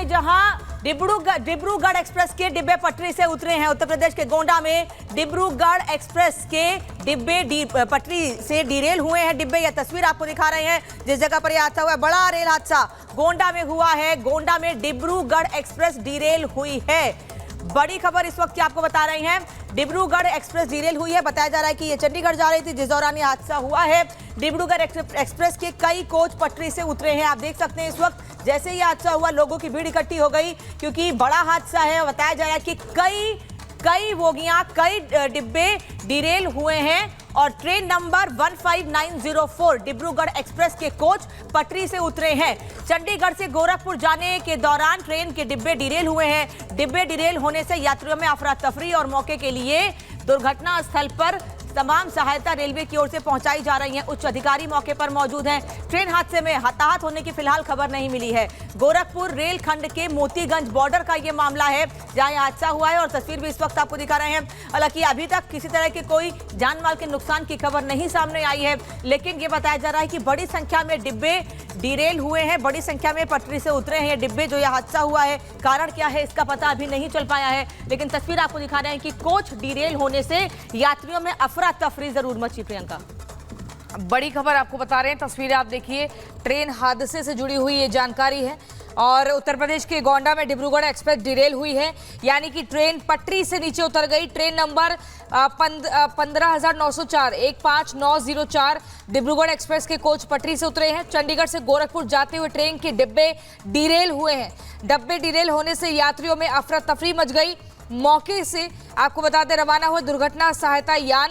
में जहां डिब्रूगढ़ एक्सप्रेस के डिब्बे पटरी से उतरे हैं। उत्तर प्रदेश के गोंडा में डिब्रूगढ़ एक्सप्रेस के डिब्बे पटरी से डिरेल हुए हैं डिब्बे। यह तस्वीर आपको दिखा रहे हैं जिस जगह पर यह हादसा हुआ है। बड़ा रेल हादसा गोंडा में हुआ है। गोंडा में डिब्रूगढ़ एक्सप्रेस डिरेल हुई है। बड़ी खबर इस वक्त की आपको बता रहे हैं, डिब्रूगढ़ एक्सप्रेस डिरेल हुई है। बताया जा रहा है कि ये चंडीगढ़ जा रही थी जिस दौरान ये हादसा हुआ है। डिब्रूगढ़ एक्सप्रेस के कई कोच पटरी से उतरे हैं। आप देख सकते हैं इस वक्त जैसे ही हादसा हुआ लोगों की भीड़ इकट्ठी हो गई क्योंकि बड़ा हादसा है। बताया जा रहा है कि कई बोगियां कई डिब्बे डिरेल हुए हैं और ट्रेन नंबर 15904 डिब्रूगढ़ एक्सप्रेस के कोच पटरी से उतरे हैं। चंडीगढ़ से गोरखपुर जाने के दौरान ट्रेन के डिब्बे डिरेल हुए हैं। डिब्बे डिरेल होने से यात्रियों में अफरा तफरी और मौके के लिए दुर्घटना स्थल पर तमाम सहायता रेलवे की ओर से पहुंचाई जा रही है। उच्च अधिकारी मौके पर मौजूद हैं। ट्रेन हादसे में हताहत होने की फिलहाल खबर नहीं मिली है। गोरखपुर रेल खंड के मोतीगंज बॉर्डर का यह मामला है जहां यह हादसा हुआ है और तस्वीर भी इस वक्त आपको दिखा रहे हैं। हालांकि अभी तक किसी तरह के कोई जान माल के नुकसान की खबर नहीं सामने आई है, लेकिन यह बताया जा रहा है कि बड़ी संख्या में डिब्बे डिरेल हुए हैं। बड़ी संख्या में पटरी से उतरे हैं डिब्बे। जो यह हादसा हुआ है कारण क्या है इसका पता अभी नहीं चल पाया है, लेकिन तस्वीर आपको दिखा रहे हैं कि कोच डिरेल होने से यात्रियों में अफरा तफरी जरूर मची। प्रियंका, बड़ी खबर आपको बता रहे हैं, तस्वीरें आप देखिए। ट्रेन हादसे से जुड़ी हुई ये जानकारी है और उत्तर प्रदेश के गोंडा में डिब्रूगढ़ एक्सप्रेस डिरेल हुई है, यानी कि ट्रेन पटरी से नीचे उतर गई। ट्रेन नंबर 15904 डिब्रूगढ़ एक्सप्रेस के कोच पटरी से उतरे हैं। चंडीगढ़ से गोरखपुर जाते हुए ट्रेन के डिब्बे डिरेल हुए हैं। डिब्बे डिरेल होने से यात्रियों में अफरा तफरी मच गई। मौके से आपको बता दें रवाना हुए दुर्घटना सहायता यान।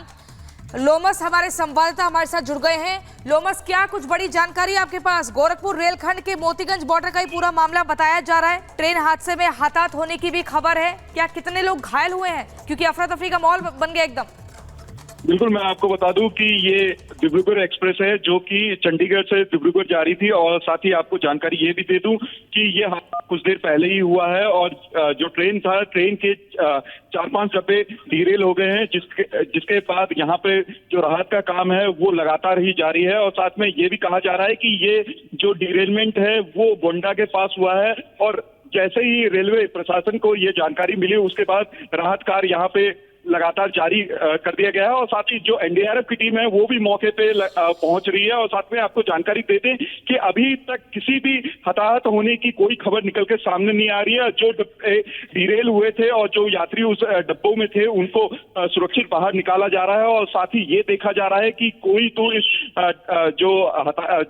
लोमस हमारे संवाददाता हमारे साथ जुड़ गए हैं। लोमस, क्या कुछ बड़ी जानकारी आपके पास? गोरखपुर रेलखंड के मोतीगंज बॉर्डर का ही पूरा मामला बताया जा रहा है। ट्रेन हादसे में हताहत होने की भी खबर है। क्या कितने लोग घायल हुए हैं? क्योंकि अफरा तफरी का माहौल बन गया एकदम। बिल्कुल, मैं आपको बता दूं कि ये डिब्रूगढ़ एक्सप्रेस है जो कि चंडीगढ़ से डिब्रूगढ़ जा रही थी और साथ ही आपको जानकारी ये भी दे दूं कि ये हादसा कुछ देर पहले ही हुआ है और जो ट्रेन था, ट्रेन के 4-5 डब्बे डिरेल हो गए हैं जिसके बाद यहाँ पे जो राहत का काम है वो लगातार ही जारी है। और साथ में ये भी कहा जा रहा है कि ये जो डिरेलमेंट है वो गोंडा के पास हुआ है और जैसे ही रेलवे प्रशासन को ये जानकारी मिली उसके बाद राहत कार्य यहाँ पे लगातार जारी कर दिया गया है और साथ ही जो एनडीआरएफ की टीम है वो भी मौके पे पहुंच रही है। और साथ में आपको जानकारी दे दें कि अभी तक किसी भी हताहत होने की कोई खबर निकल के सामने नहीं आ रही है। जो डिरेल हुए थे और जो यात्री उस डब्बों में थे उनको सुरक्षित बाहर निकाला जा रहा है और साथ ही ये देखा जा रहा है कि कोई तो इस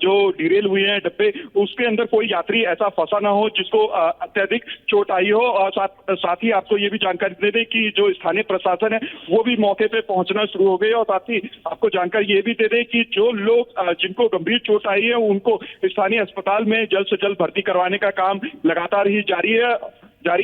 जो डिरेल हुए हैं डब्बे उसके अंदर कोई यात्री ऐसा फंसा ना हो जिसको अत्यधिक चोट आई हो। और साथ ही आपको ये भी जानकारी दे दें कि जो स्थानीय प्रशासन है वो भी मौके पे पहुंचना शुरू हो गई और साथ ही आपको जानकारी ये भी दे दें कि जो लोग जिनको गंभीर चोट आई है उनको स्थानीय अस्पताल में जल्द से जल्द भर्ती करवाने का काम लगातार ही जारी है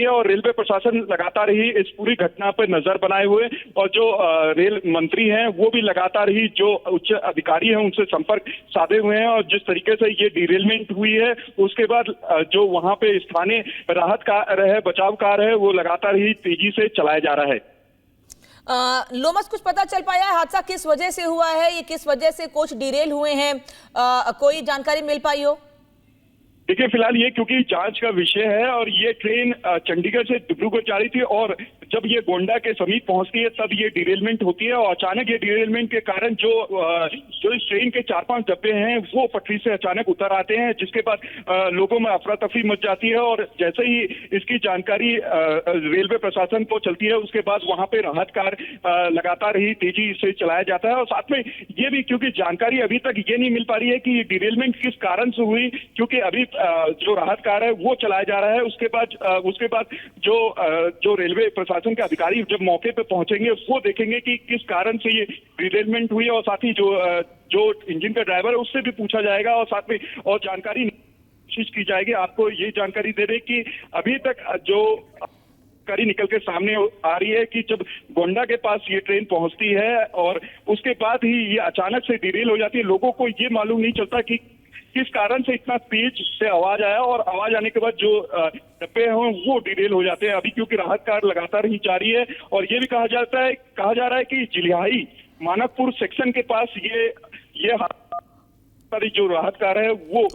और रेलवे प्रशासन लगातार ही इस पूरी घटना पर नजर बनाए हुए और जो रेल मंत्री हैं वो भी लगातार ही जो उच्च अधिकारी हैं उनसे संपर्क साधे हुए हैं। और जिस तरीके से ये डिरेलमेंट हुई है उसके बाद जो वहां पे स्थानीय राहत कार्य है, बचाव कार्य है वो लगातार ही तेजी से चलाया जा रहा है। लोमस, कुछ पता चल पाया है हादसा किस वजह से हुआ है? ये किस वजह से कोच डिरेल हुए हैं? कोई जानकारी मिल पाई हो? देखिए, फिलहाल ये क्योंकि जांच का विषय है और ये ट्रेन चंडीगढ़ से डिब्रूगढ़ जा रही थी और जब ये गोंडा के समीप पहुंचती है तब ये डिरेलमेंट होती है और अचानक ये डिरेलमेंट के कारण जो इस ट्रेन के 4-5 डब्बे हैं वो पटरी से अचानक उतर आते हैं जिसके बाद लोगों में अफरा तफरी मच जाती है। और जैसे ही इसकी जानकारी रेलवे प्रशासन को चलती है उसके बाद वहां पे राहत कार्य लगातार ही तेजी से चलाया जाता है। और साथ में ये भी क्योंकि जानकारी अभी तक ये नहीं मिल पा रही है कि डिरेलमेंट किस कारण से हुई, क्योंकि अभी जो राहत कार्य है वो चलाया जा रहा है। उसके बाद जो रेलवे प्रशासन के अधिकारी जब मौके पे पहुंचेंगे वो देखेंगे कि किस कारण से ये डिरेलमेंट हुई और साथ ही जो इंजन का ड्राइवर है उससे भी पूछा जाएगा और साथ में और जानकारी कोशिश की जाएगी। आपको ये जानकारी दे दें कि अभी तक जो जानकारी निकल के सामने आ रही है कि जब गोंडा के पास ये ट्रेन पहुंचती है और उसके बाद ही ये अचानक से डिरेल हो जाती है, लोगों को ये मालूम नहीं चलता कि किस कारण से इतना तेज से आवाज आया और आवाज आने के बाद जो डब्बे हैं वो डिरेल हो जाते हैं। अभी क्योंकि राहत कार्य लगातार ही जारी है और ये भी कहा जा रहा है कि जिलियाही मानकपुर सेक्शन के पास ये सारी जो राहत कार्य है वो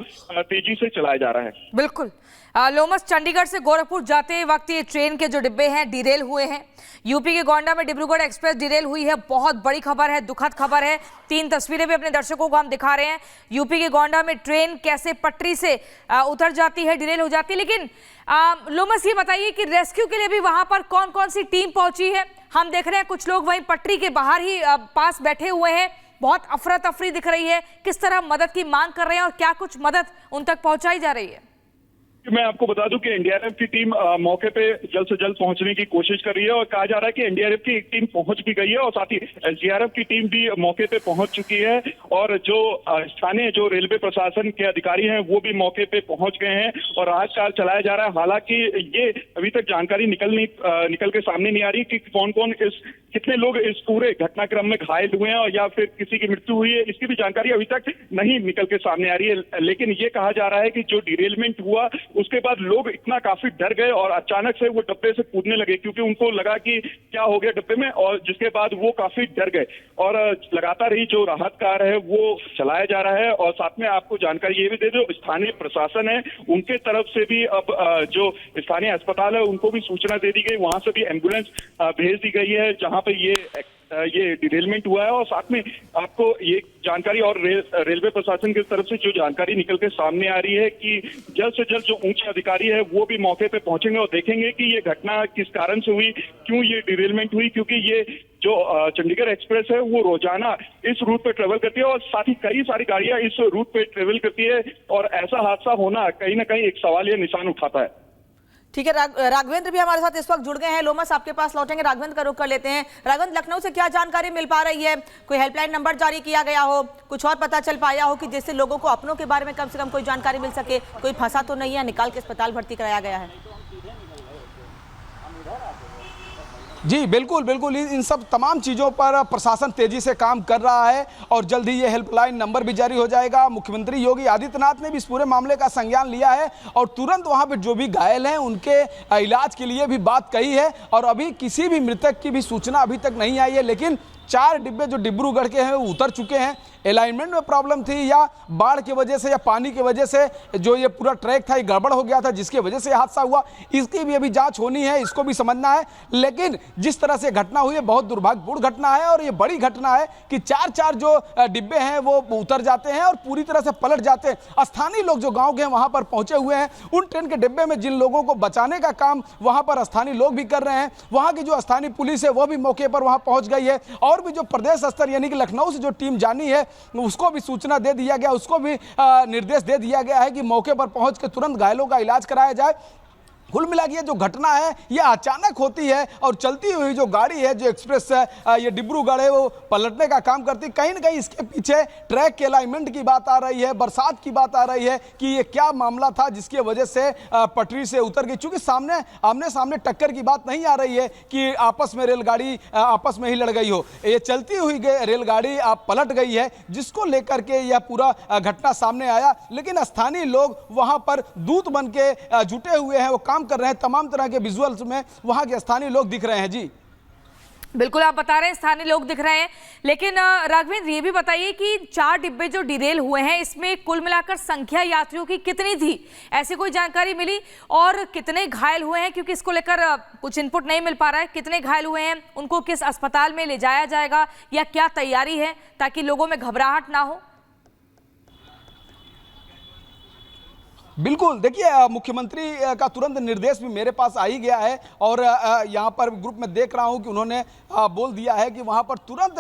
तेजी से चलाया जा रहा है। बिल्कुल लोमस, चंडीगढ़ से गोरखपुर जाते वक्त ये ट्रेन के जो डिब्बे हैं डिरेल हुए हैं। यूपी के गोंडा में डिब्रूगढ़ एक्सप्रेस डिरेल हुई है। बहुत बड़ी खबर है, दुखद खबर है। 3 तस्वीरें भी अपने दर्शकों को हम दिखा रहे हैं। यूपी के गोंडा में ट्रेन कैसे पटरी से उतर जाती है, डिरेल हो जाती है। लेकिन लोमस, ये बताइए कि रेस्क्यू के लिए भी वहां पर कौन कौन सी टीम पहुंची है? हम देख रहे हैं कुछ लोग वहीं पटरी के बाहर ही पास बैठे हुए हैं। बहुत अफरा तफरी दिख रही है। किस तरह मदद की मांग कर रहे हैं और क्या कुछ मदद उन तक पहुंचाई जा रही है? मैं आपको बता दूं कि एनडीआरएफ की टीम मौके पे जल्द से जल्द पहुंचने की कोशिश कर रही है और कहा जा रहा है कि एनडीआरएफ की एक टीम पहुंच भी गई है और साथ ही एसडीआरएफ की टीम भी मौके पे पहुंच चुकी है और जो स्थानीय जो रेलवे प्रशासन के अधिकारी हैं वो भी मौके पे पहुंच गए हैं और आज काल चलाया जा रहा है। हालांकि ये अभी तक जानकारी निकल के सामने नहीं आ रही कि कौन कौन कितने लोग इस पूरे घटनाक्रम में घायल हुए हैं और या फिर किसी की मृत्यु हुई है, इसकी भी जानकारी अभी तक नहीं निकल के सामने आ रही है। लेकिन ये कहा जा रहा है कि जो डिरेलमेंट हुआ उसके बाद लोग इतना काफी डर गए और अचानक से वो डब्बे से कूदने लगे क्योंकि उनको लगा कि क्या हो गया डब्बे में, और जिसके बाद वो काफी डर गए और लगातार ही जो राहत कार्य है वो चलाया जा रहा है। और साथ में आपको जानकारी ये भी दे दो, स्थानीय प्रशासन है उनके तरफ से भी अब जो स्थानीय अस्पताल है उनको भी सूचना दे दी गई, वहां से भी एम्बुलेंस भेज दी गई है जहां पे ये डिरेलमेंट हुआ है। और साथ में आपको ये जानकारी और रेलवे प्रशासन की तरफ से जो जानकारी निकल के सामने आ रही है कि जल्द से जल्द जो उच्च अधिकारी है वो भी मौके पे पहुंचेंगे और देखेंगे कि ये घटना किस कारण से हुई, क्यों ये डिरेलमेंट हुई, क्योंकि ये जो चंडीगढ़ एक्सप्रेस है वो रोजाना इस रूट पे ट्रेवल करती है और साथ ही कई सारी गाड़ियां इस रूट पे ट्रेवल करती है और ऐसा हादसा होना कहीं ना कहीं एक सवाल या निशान उठाता है। ठीक है, राघवेंद्र भी हमारे साथ इस वक्त जुड़ गए हैं। लोमस, आपके पास लौटेंगे, राघवेंद्र का रुख कर लेते हैं। राघवेंद्र, लखनऊ से क्या जानकारी मिल पा रही है? कोई हेल्पलाइन नंबर जारी किया गया हो, कुछ और पता चल पाया हो कि जिससे लोगों को अपनों के बारे में कम से कम कोई जानकारी मिल सके? कोई फंसा तो नहीं है, निकाल के अस्पताल भर्ती कराया गया है? जी बिल्कुल बिल्कुल, इन सब तमाम चीज़ों पर प्रशासन तेजी से काम कर रहा है और जल्द ही ये हेल्पलाइन नंबर भी जारी हो जाएगा। मुख्यमंत्री योगी आदित्यनाथ ने भी इस पूरे मामले का संज्ञान लिया है और तुरंत वहां पे जो भी घायल हैं उनके इलाज के लिए भी बात कही है और अभी किसी भी मृतक की भी सूचना अभी तक नहीं आई है। लेकिन 4 डिब्बे जो डिब्रूगढ़ के हैं वो उतर चुके हैं। अलाइनमेंट में प्रॉब्लम थी या बाढ़ की वजह से या पानी की वजह से जो ये पूरा ट्रैक था ये गड़बड़ हो गया था जिसकी वजह से हादसा हुआ, इसकी भी अभी जांच होनी है, इसको भी समझना है। लेकिन जिस तरह से घटना हुई है बहुत दुर्भाग्यपूर्ण घटना है और ये बड़ी घटना है कि 4 जो डिब्बे हैं वो उतर जाते हैं और पूरी तरह से पलट जाते हैं। स्थानीय लोग जो गाँव के हैं वहाँ पर पहुँचे हुए हैं, उन ट्रेन के डिब्बे में जिन लोगों को बचाने का काम वहाँ पर स्थानीय लोग भी कर रहे हैं। वहाँ की जो स्थानीय पुलिस है वो भी मौके पर वहाँ पहुँच गई है और भी जो प्रदेश स्तर यानी कि लखनऊ से जो टीम जानी है उसको भी सूचना दे दिया गया, उसको भी निर्देश दे दिया गया है कि मौके पर पहुंच के तुरंत घायलों का इलाज कराया जाए। कुल मिला के ये जो घटना है ये अचानक होती है और चलती हुई जो गाड़ी है जो एक्सप्रेस है ये डिब्रूगढ़ है वो पलटने का काम करती है। कहीं ना कहीं इसके पीछे ट्रैक के अलाइनमेंट की बात आ रही है, बरसात की बात आ रही है कि ये क्या मामला था जिसकी वजह से पटरी से उतर गई। चूंकि आमने सामने टक्कर की बात नहीं आ रही है कि आपस में रेलगाड़ी आपस में ही लड़ गई हो, ये चलती हुई रेलगाड़ी पलट गई है जिसको लेकर के यह पूरा घटना सामने आया। लेकिन स्थानीय लोग वहां पर दूत बन के जुटे हुए हैं, वो काम कर रहे हैं। तमाम तरह के विजुअल्स में वहां के स्थानीय लोग दिख रहे हैं। जी बिल्कुल, आप बता रहे हैं स्थानीय लोग दिख रहे हैं। लेकिन राघवेंद्र, ये भी बताइए कि 4 डिब्बे जो डिरेल हुए हैं इसमें कुल मिलाकर संख्या यात्रियों की कितनी थी? ऐसी कोई जानकारी मिली? और कितने घायल हुए हैं, क्योंकि इसको लेकर कुछ इनपुट नहीं मिल पा रहा है। कितने घायल हुए हैं, उनको किस अस्पताल में ले जाया जाएगा या क्या तैयारी है ताकि लोगों में घबराहट ना हो? बिल्कुल, देखिए मुख्यमंत्री का तुरंत निर्देश भी मेरे पास आ ही गया है और यहाँ पर ग्रुप में देख रहा हूँ कि उन्होंने बोल दिया है कि वहाँ पर तुरंत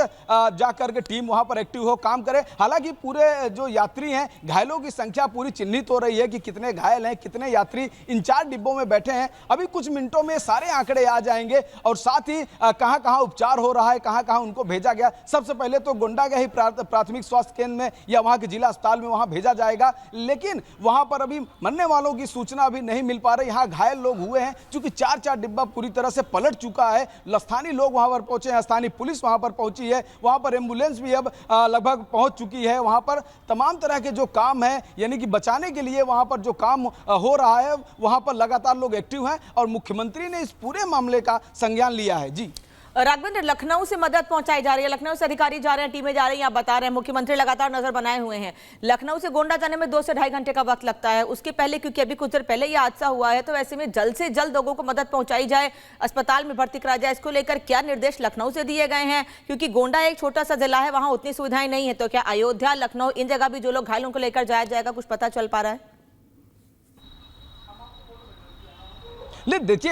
जाकर के टीम वहाँ पर एक्टिव हो, काम करे। हालांकि पूरे जो यात्री हैं घायलों की संख्या पूरी चिन्हित हो रही है कि कितने घायल हैं, कितने यात्री इन 4 डिब्बों में बैठे हैं। अभी कुछ मिनटों में सारे आंकड़े आ जाएंगे और साथ ही कहाँ कहाँ उपचार हो रहा है, कहाँ कहाँ उनको भेजा गया। सबसे पहले तो गोंडा के ही प्राथमिक स्वास्थ्य केंद्र में या वहाँ के जिला अस्पताल में वहाँ भेजा जाएगा। लेकिन वहाँ पर अभी मरने वालों की सूचना अभी नहीं मिल पा रही। यहाँ घायल लोग हुए हैं क्योंकि 4 डिब्बा पूरी तरह से पलट चुका है। स्थानीय लोग वहाँ पर पहुंचे हैं, स्थानीय पुलिस वहाँ पर पहुंची है, वहाँ पर एम्बुलेंस भी अब लगभग पहुंच चुकी है। वहाँ पर तमाम तरह के जो काम है यानी कि बचाने के लिए वहाँ पर जो काम हो रहा है वहाँ पर लगातार लोग एक्टिव हैं और मुख्यमंत्री ने इस पूरे मामले का संज्ञान लिया है। जी राघवेंद्र, लखनऊ से मदद पहुंचाई जा रही है, लखनऊ से अधिकारी जा रहे हैं, टीमें जा रही हैं, आप बता रहे हैं, मुख्यमंत्री लगातार नजर बनाए हुए हैं। लखनऊ से गोंडा जाने में 2 से ढाई घंटे का वक्त लगता है, उसके पहले क्योंकि अभी कुछ देर पहले ये हादसा हुआ है, तो ऐसे में जल्द से जल्द लोगों को मदद पहुंचाई जाए, अस्पताल में भर्ती कराया जाए, इसको लेकर क्या निर्देश लखनऊ से दिए गए हैं? क्योंकि गोंडा एक छोटा सा जिला है, वहां उतनी सुविधाएं नहीं है, तो क्या अयोध्या, लखनऊ, इन जगह भी जो लोग घायलों को लेकर जाया जाएगा, कुछ पता चल पा रहा है? लेकिन देखिए,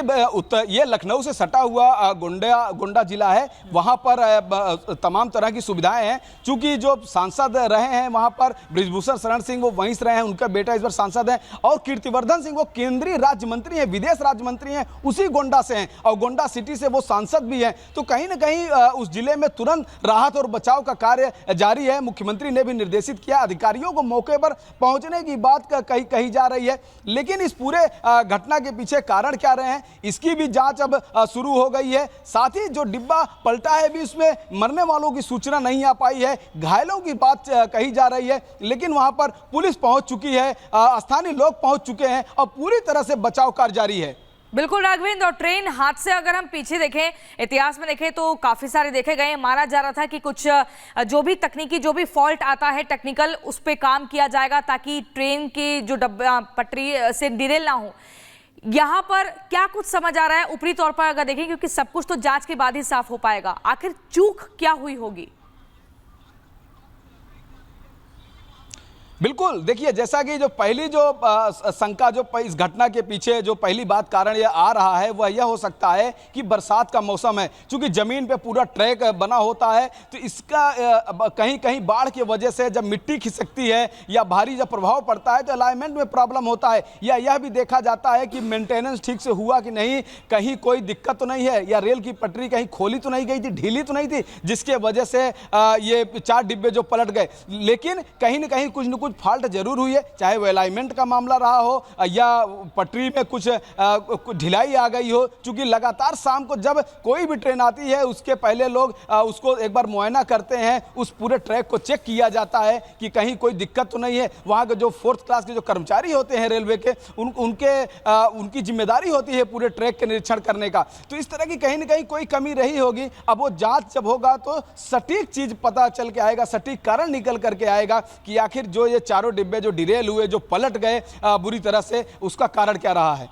ये लखनऊ से सटा हुआ गोंडा जिला है, वहाँ पर तमाम तरह की सुविधाएं हैं। चूंकि जो सांसद रहे हैं वहाँ पर बृजभूषण शरण सिंह, वो वहीं से रहे हैं, उनका बेटा इस बार सांसद है, और कीर्तिवर्धन सिंह वो केंद्रीय राज्य मंत्री हैं, विदेश राज्य मंत्री हैं, उसी गोंडा से हैं, और गोंडा सिटी से वो सांसद भी हैं। तो कहीं ना कहीं उस जिले में तुरंत राहत और बचाव का कार्य जारी है। मुख्यमंत्री ने भी निर्देशित किया, अधिकारियों को मौके पर पहुंचने की बात कही जा रही है। लेकिन इस पूरे घटना के पीछे कारण क्या रहे हैं, इसकी भी जांच अब शुरू हो गई है। साथ ही जो डिब्बा पलटा है, भी उसमें मरने वालों की सूचना नहीं आ पाई है, घायलों की बात कही जा रही है, लेकिन वहां पर पुलिस पहुंच चुकी है, स्थानीय लोग पहुंच चुके हैं और पूरी तरह से बचाव कार्य जारी है। बिल्कुल राघवेंद्र, और ट्रेन हादसे अगर हम पीछे देखें, इतिहास में देखें तो काफी सारे देखे गए हैं। माना जा रहा था कि कुछ जो भी तकनीकी जो भी फॉल्ट आता है टेक्निकल, उस पर काम किया जाएगा ताकि ट्रेन की जो डब्बा पटरी से डिरेल ना हो। यहाँ पर क्या कुछ समझ आ रहा है ऊपरी तौर पर अगर देखें, क्योंकि सब कुछ तो जांच के बाद ही साफ हो पाएगा, आखिर चूक क्या हुई होगी? बिल्कुल, देखिए, जैसा कि जो पहली जो शंका जो इस घटना के पीछे जो पहली बात कारण यह आ रहा है, वह यह हो सकता है कि बरसात का मौसम है। चूंकि जमीन पे पूरा ट्रैक बना होता है, तो इसका कहीं कहीं बाढ़ की वजह से जब मिट्टी खिसकती है या भारी जब प्रभाव पड़ता है, तो अलाइनमेंट में प्रॉब्लम होता है, या यह भी देखा जाता है कि मेंटेनेंस ठीक से हुआ कि नहीं, कहीं कोई दिक्कत तो नहीं है, या रेल की पटरी कहीं खोली तो नहीं गई थी, ढीली तो नहीं थी, जिसके वजह से ये 4 डिब्बे जो पलट गए। लेकिन कहीं ना कहीं कुछ न कुछ फॉल्ट जरूर हुई है, चाहे वो अलाइनमेंट का मामला रहा हो या पटरी में कुछ ढिलाई आ गई हो। चूंकि लगातार शाम को जब कोई भी ट्रेन आती है, उसके पहले लोग उसको एक बार मुआयना करते हैं, उस पूरे ट्रैक को चेक किया जाता है कि कहीं कोई दिक्कत तो नहीं है। वहाँ के जो 4th क्लास के जो कर्मचारी होते हैं रेलवे के, उनकी जिम्मेदारी होती है पूरे ट्रैक के निरीक्षण करने का। तो इस तरह की कहीं ना कहीं कोई कमी रही होगी। अब वो जांच जब होगा तो सटीक चीज पता चल के आएगा, सटीक कारण निकल करके आएगा कि आखिर जो ये चारों डिब्बे जो डिरेल हुए, जो पलट गए बुरी तरह से, उसका कारण क्या रहा है।